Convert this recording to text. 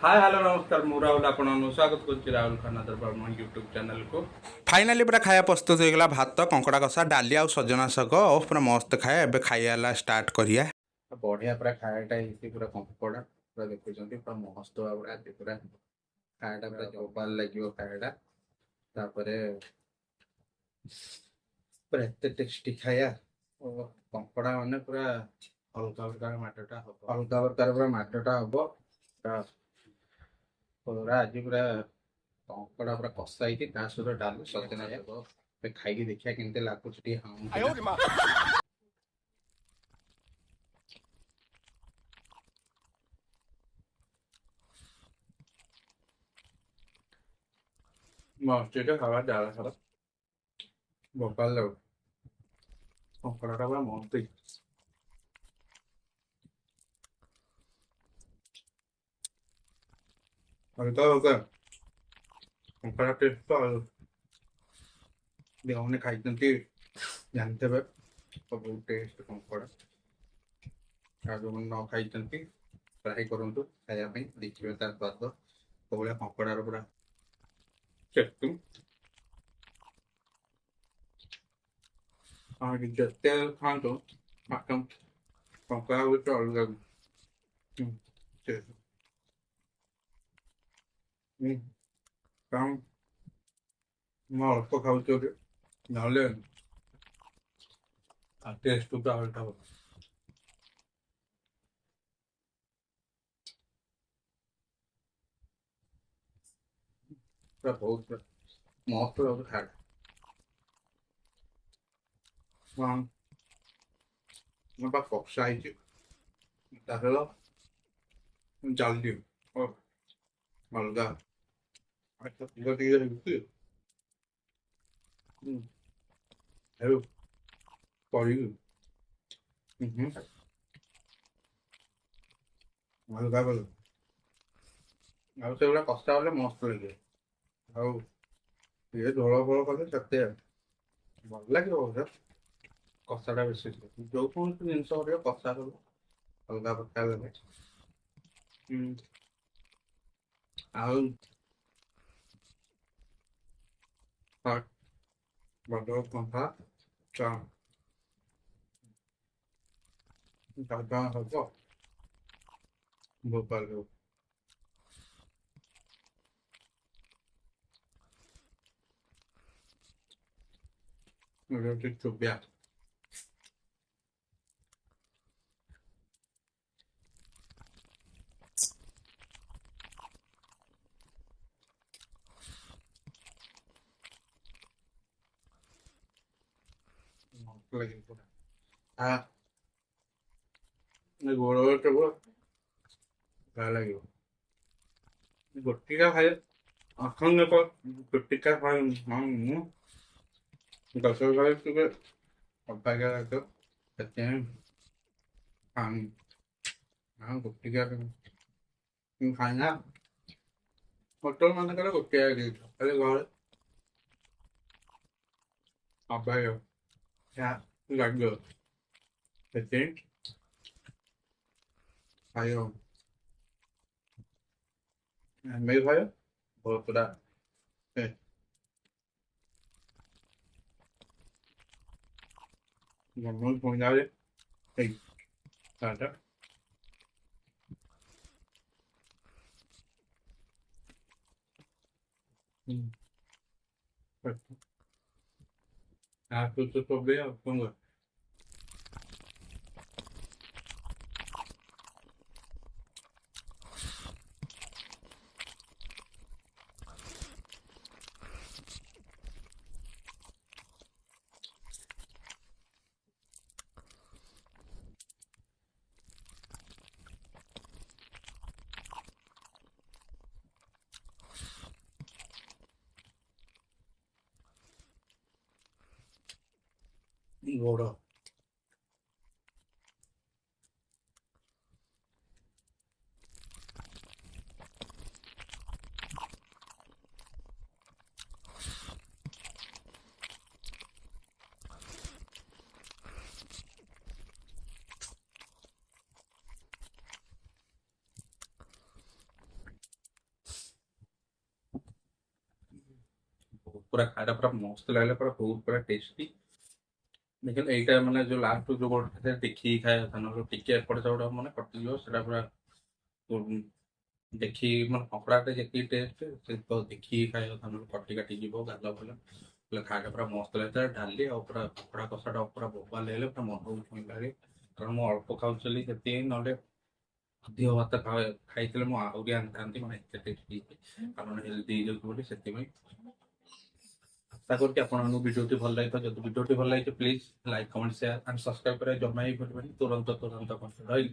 Hi hello नमस्कार मु राहुल आपन स्वागत कर राहुल खाना दरबार मो यूट्यूब चैनल को। फाइनाली पूरा खाया प्रस्तुत हो गला भात कंकड़ा कषा डाली आ सजना शाग पूरा मस्त खाया एबे खाइला स्टार्ट करिया। बढ़िया पूरा खायाटा ही पूरा कंकड़ा पूरा देखुछंती पूरा मस्त भाबरा पूरा खायाटा पूरा जोबाल लागियो खायाटा तापरे पूरा एते टेस्टी खाया कंकड़ा माने पूरा हल्का प्रकार माटटा हबो हल्का प्रकार पूरा माटटा हबो पूरा आज पूरा कंकड़ा पूरा कषा ही ता सहित डाली सजना शाग खाई देखिया केनते लागुछ टी हां मस्ती खावा डाला सारा भोपाल लो कंकड़ा पूरा मस्ती हल्का हल्का कंकड़ा टेस्ट तो देवने खाई जानते हैं बहुत टेस्ट कंकड़ा जो न खाई ट्राई करूँ खायापी देखिए तार स्वाद कौन कंकड़ार पूरा टेस्टिंग जिते खातु कंकड़ा गोटे अलग कारण मैं अल्प खाऊँ ना टेस्ट पूरा अलटा हो बहुत मस्त लगे खाया कषा ही जल्दी अलग अच्छा अलग बोल आगुला कषा बोले मस्त लगे ये झोल फल कले से भल लगे बोधे कषाटा बेस जो कौन जिन कषा कल अलग प्रकार लगे बड़ कंका हम भोपाल चुबिया गोड़ लगे गोटिका खाए अखंड गोटिका खाए दस खाए अबाग्या लगे गोटिका खाना होटल मान गोटिया खाली घर अबाग्या लगे खाओ मेरे भाई बहुत पूरा पहुंचा दे तो भैया कौन ଗୋଡ଼ पूरा खाना पूरा मस्त लगला पूरा बहुत पूरा टेस्टी लेकिन एटा माने जो लास्ट जो गोटे देखी खाए था ना टिके एपट सेपट माने कटियो सेटा पूरा देखी माने कपड़ाटे जेकी टेस्ट से तो देखी खाए था ना कटी काटी जीवो गाला भले खाटा पूरा मस्त लगता है डाली और पूरा कपड़ा कषाटा पूरा बोबा ले पूरा मन को छुई लागे कारण मु अल्प खाऊली से ना ଅଧିକ ଭାତ ଖାଇଥିଲେ ମୁଁ ଆହୁରି ଆଣିଥାନ୍ତି ମାନେ ଏତେ ଟେଷ୍ଟି କାରଣ ହେଲ୍ଦି ହେଇଯାଉଛି ବୋଲି ସେଥିପାଇଁ ଆଶା କରୁଛି ଆପଣମାନଙ୍କୁ ଭିଡ଼ିଓଟି ଭଲ ଲାଗିଥିବ ଯଦି ଭିଡ଼ିଓଟି ଭଲ ଲାଗିଛି please like comment share and subscribe କରିବା ଜମା ହିଁ ଭୁଲିବେନି ତୁରନ୍ତ ରହିଲି।